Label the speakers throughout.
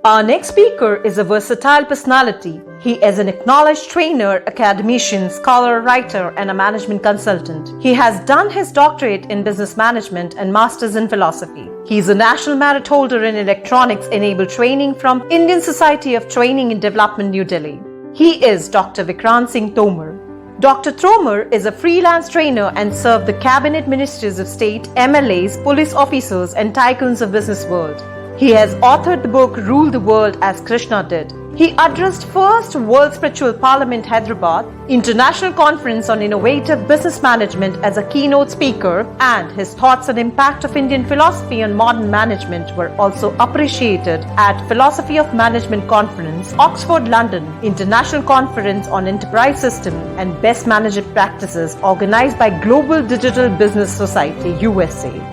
Speaker 1: Our next speaker is a versatile personality. He is an acknowledged trainer, academician, scholar, writer, and a management consultant. He has done his doctorate in business management and master's in philosophy. He is a national merit holder in electronics-enabled training from Indian Society of Training and Development, New Delhi. He is Dr. Vikrant Singh Tomar. Dr. Tomar is a freelance trainer and served the cabinet ministers of state, MLAs, police officers, and tycoons of business world. He has authored the book Rule the World as Krishna Did. He addressed first World Spiritual Parliament Hyderabad International Conference on Innovative Business Management as a keynote speaker, and his thoughts on impact of Indian philosophy on modern management were also appreciated at Philosophy of Management Conference, Oxford, London, International Conference on Enterprise System and Best Management Practices organized by Global Digital Business Society, USA.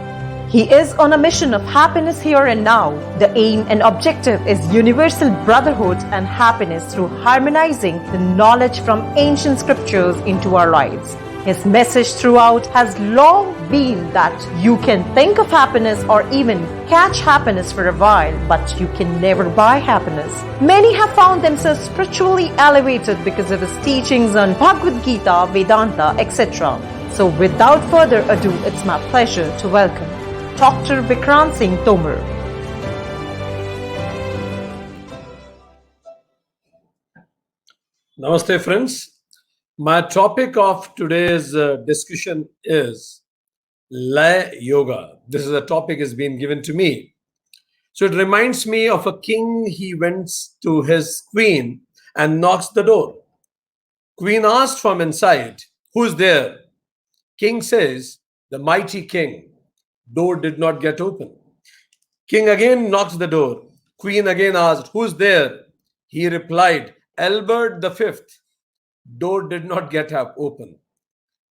Speaker 1: He is on a mission of happiness here and now. The aim and objective is universal brotherhood and happiness through harmonizing the knowledge from ancient scriptures into our lives. His message throughout has long been that you can think of happiness or even catch happiness for a while, but you can never buy happiness. Many have found themselves spiritually elevated because of his teachings on Bhagavad Gita, Vedanta, etc. So without further ado, it's my pleasure to welcome Dr. Vikrant Singh Tomar.
Speaker 2: Namaste, friends. My topic of today's discussion is Laya Yoga. This is a topic has been given to me. So it reminds me of a king. He went to his queen and knocks the door. Queen asked from inside, "Who's there?" King says, "The mighty king." Door did not get open. King again knocks the door. Queen again asked, "Who's there?" He replied, "Albert the Fifth." Door did not get up open.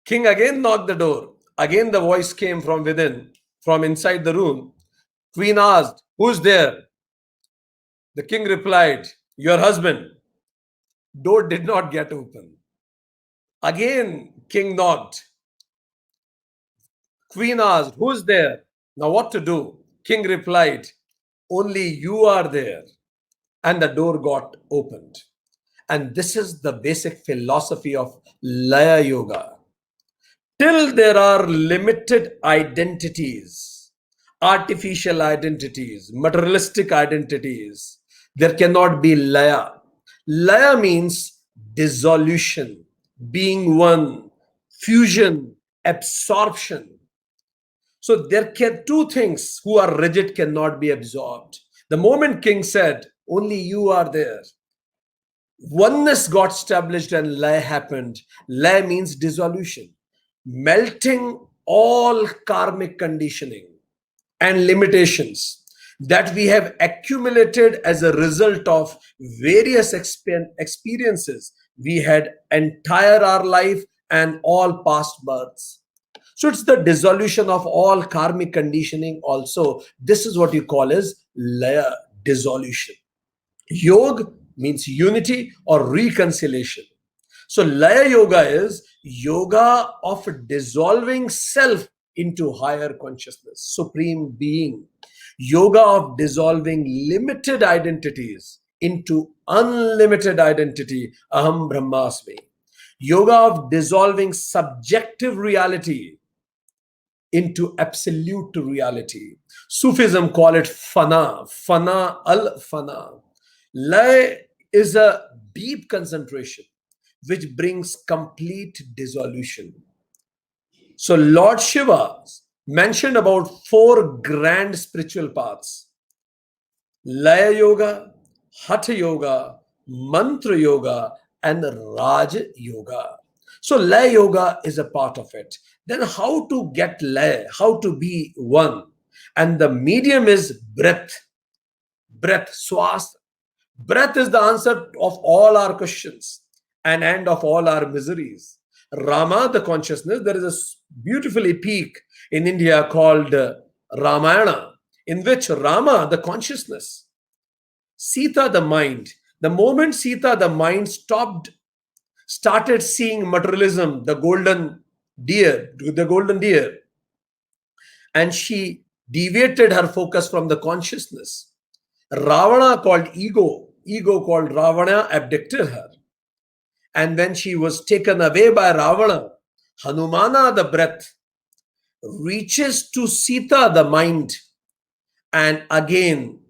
Speaker 2: King again knocked the door. Again the voice came from within, from inside the room. Queen asked, "Who's there?" The king replied, "Your husband." Door did not get open. Again king knocked. Queen asked, "Who's there?" Now what to do? King replied, "Only you are there." And the door got opened. And this is the basic philosophy of Laya Yoga. Till there are limited identities, artificial identities, materialistic identities, there cannot be Laya. Laya means dissolution, being one, fusion, absorption. So there can two things who are rigid cannot be absorbed. The moment king said, "Only you are there," oneness got established and Laya happened. Laya means dissolution, melting all karmic conditioning and limitations that we have accumulated as a result of various experiences we had entire our life and all past births. So it's the dissolution of all karmic conditioning also. This is what you call as Laya, dissolution. Yoga means unity or reconciliation. So Laya Yoga is yoga of dissolving self into higher consciousness, supreme being. Yoga of dissolving limited identities into unlimited identity, Aham Brahmasmi. Yoga of dissolving subjective reality into absolute reality. Sufism call it fana, fana al-fana. Laya is a deep concentration which brings complete dissolution. So Lord Shiva mentioned about 4 grand spiritual paths: Laya Yoga, Hatha Yoga, Mantra Yoga, and Raj Yoga. So Laya Yoga is a part of it. Then how to get Laya, how to be one? And the medium is breath. Breath, swas. Breath is the answer of all our questions and end of all our miseries. Rama, the consciousness, there is a beautiful epic in India called Ramayana, in which Rama, the consciousness, Sita, the mind. The moment Sita, the mind, started seeing materialism, the golden deer, and she deviated her focus from the consciousness. Ravana called ego called Ravana abducted her. And when she was taken away by Ravana, Hanumana, the breath, reaches to Sita, the mind, and again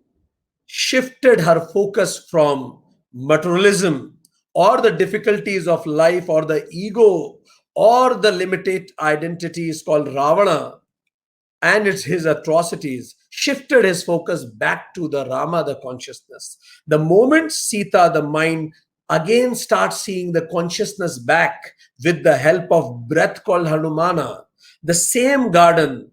Speaker 2: shifted her focus from materialism or the difficulties of life or the ego or the limited identities called Ravana and his atrocities, shifted his focus back to the Rama, the consciousness. The moment Sita, the mind, again starts seeing the consciousness back with the help of breath called Hanumana, the same garden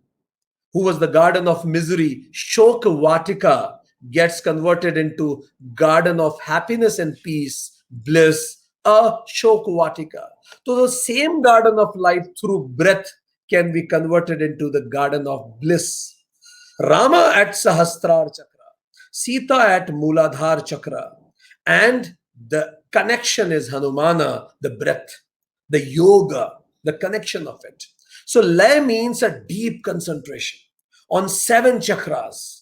Speaker 2: who was the garden of misery, Shok Vatika, gets converted into garden of happiness and peace, bliss, a Shok Vatika. So the same garden of life through breath can be converted into the garden of bliss. Rama at Sahasrar Chakra, Sita at Muladhar Chakra, and the connection is Hanumana, the breath, the yoga, the connection of it. So Laya means a deep concentration on 7 chakras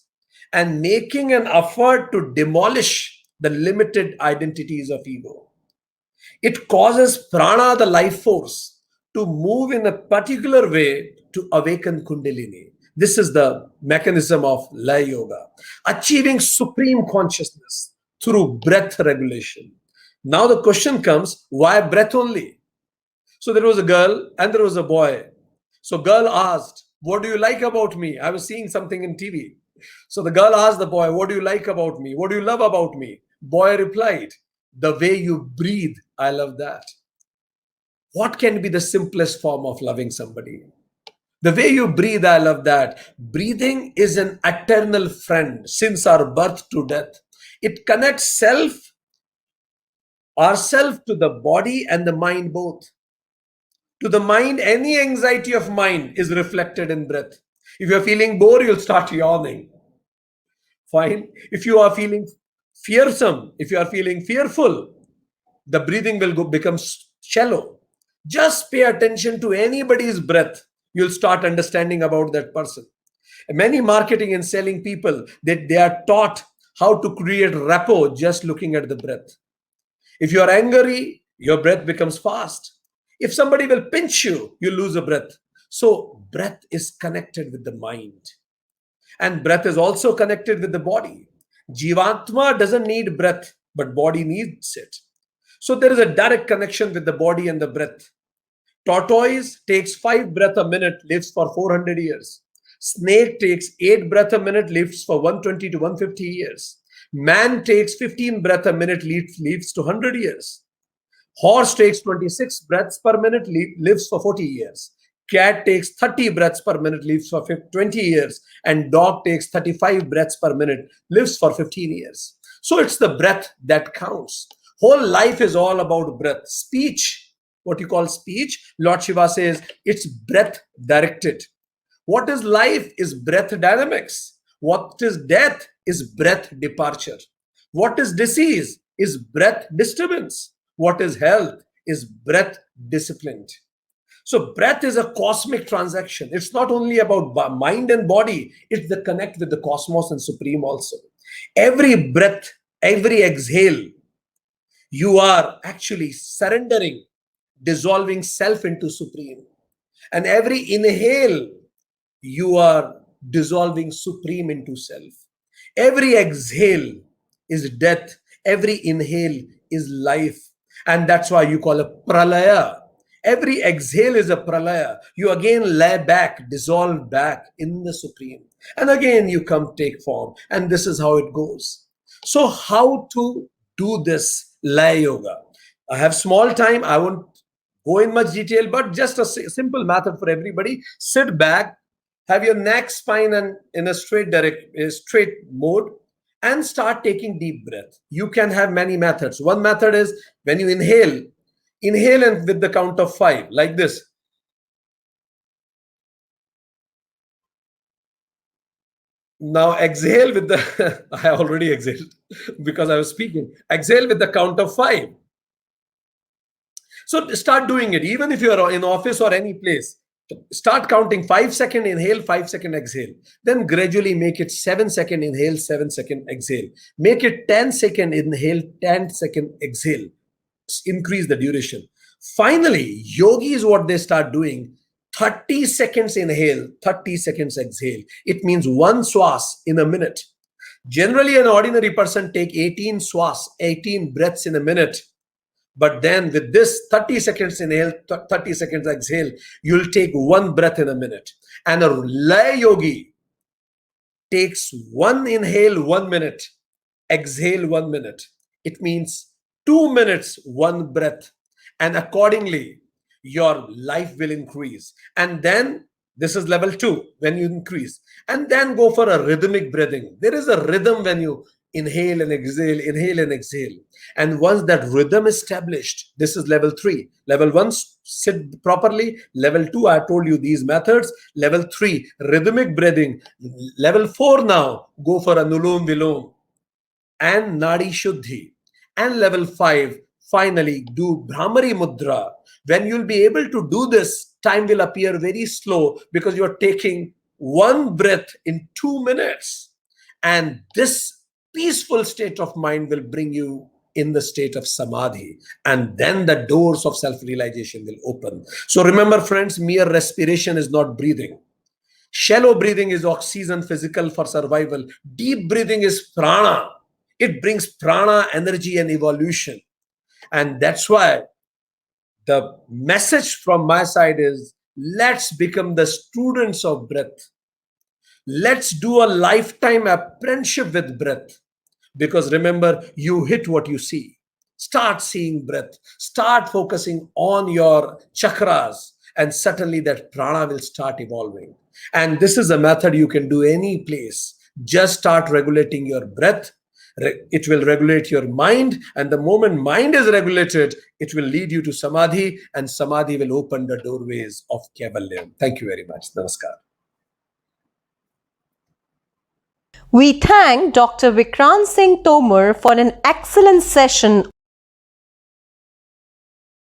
Speaker 2: and making an effort to demolish the limited identities of ego. It causes prana, the life force, to move in a particular way to awaken Kundalini. This is the mechanism of Laya Yoga, achieving supreme consciousness through breath regulation. Now the question comes, why breath only? So there was a girl and there was a boy. So girl asked, what do you like about me? I was seeing something in TV. So the girl asked the boy, what do you like about me? What do you love about me? Boy replied, the way you breathe, I love that. What can be the simplest form of loving somebody? The way you breathe, I love that. Breathing is an eternal friend since our birth to death. It connects ourself to the body and the mind both. To the mind, any anxiety of mind is reflected in breath. If you're feeling bored, you'll start yawning. Fine. If you are feeling fearsome, if you are feeling fearful, the breathing will become shallow. Just pay attention to anybody's breath. You'll start understanding about that person. Many marketing and selling people, they are taught how to create rapport just looking at the breath. If you are angry, your breath becomes fast. If somebody will pinch you, you lose a breath. So breath is connected with the mind. And breath is also connected with the body. Jivatma doesn't need breath, but body needs it. So there is a direct connection with the body and the breath. Tortoise takes 5 breaths a minute, lives for 400 years. Snake takes 8 breaths a minute, lives for 120 to 150 years. Man takes 15 breaths a minute, lives to 100 years. Horse takes 26 breaths per minute, lives for 40 years. Cat takes 30 breaths per minute, lives for 20 years. And dog takes 35 breaths per minute, lives for 15 years. So it's the breath that counts. Whole life is all about breath. Speech, what you call speech, Lord Shiva says, it's breath directed. What is life is breath dynamics. What is death is breath departure. What is disease is breath disturbance. What is health is breath disciplined. So breath is a cosmic transaction. It's not only about mind and body, it's the connect with the cosmos and supreme also. Every breath, every exhale, you are actually surrendering, dissolving self into supreme. And every inhale, you are dissolving supreme into self. Every exhale is death. Every inhale is life. And that's why you call it pralaya. Every exhale is a pralaya. You again lay back, dissolve back in the supreme. And again you come take form. And this is how it goes. So how to do this Laya Yoga? I have small time. I won't go in much detail, but just a simple method for everybody. Sit back, have your neck, spine, and in a straight mode, and start taking deep breath. You can have many methods. One method is when you inhale and with the count of 5, like this. Now exhale with the, I already exhaled because I was speaking. Exhale with the count of 5. So start doing it. Even if you are in office or any place, Start counting 5-second inhale, 5-second exhale. Then gradually make it 7-second inhale, 7-second exhale. Make it 10-second inhale, 10-second exhale. Increase the duration. Finally, yogis, what they start doing, 30 seconds inhale, 30 seconds exhale. It means one swas in a minute. Generally, an ordinary person take 18 swas, 18 breaths in a minute. But then with this 30 seconds inhale, 30 seconds exhale, you'll take one breath in a minute. And a Laya yogi takes one inhale, 1 minute, exhale 1 minute. It means 2 minutes, one breath. And accordingly, your life will increase. And then this is level 2, when you increase. And then go for a rhythmic breathing. There is a rhythm when you inhale and exhale, inhale and exhale. And once that rhythm is established, this is level 3. Level 1, sit properly. Level 2, I told you these methods. Level 3, rhythmic breathing. Level 4 now, go for Anulom Vilom and Nadi Shuddhi. And level 5, finally do Brahmari Mudra. When you'll be able to do this, time will appear very slow because you're taking one breath in 2 minutes. And this peaceful state of mind will bring you in the state of samadhi. And then the doors of self-realization will open. So remember, friends, mere respiration is not breathing. Shallow breathing is oxygen, physical for survival. Deep breathing is prana. It brings prana, energy, and evolution. And that's why the message from my side is, let's become the students of breath. Let's do a lifetime apprenticeship with breath. Because remember, you hit what you see. Start seeing breath. Start focusing on your chakras. And suddenly that prana will start evolving. And this is a method you can do any place. Just start regulating your breath. It will regulate your mind. And the moment mind is regulated, it will lead you to samadhi. And samadhi will open the doorways of Kaivalyam. Thank you very much. Namaskar.
Speaker 1: We thank Dr. Vikrant Singh Tomar for an excellent session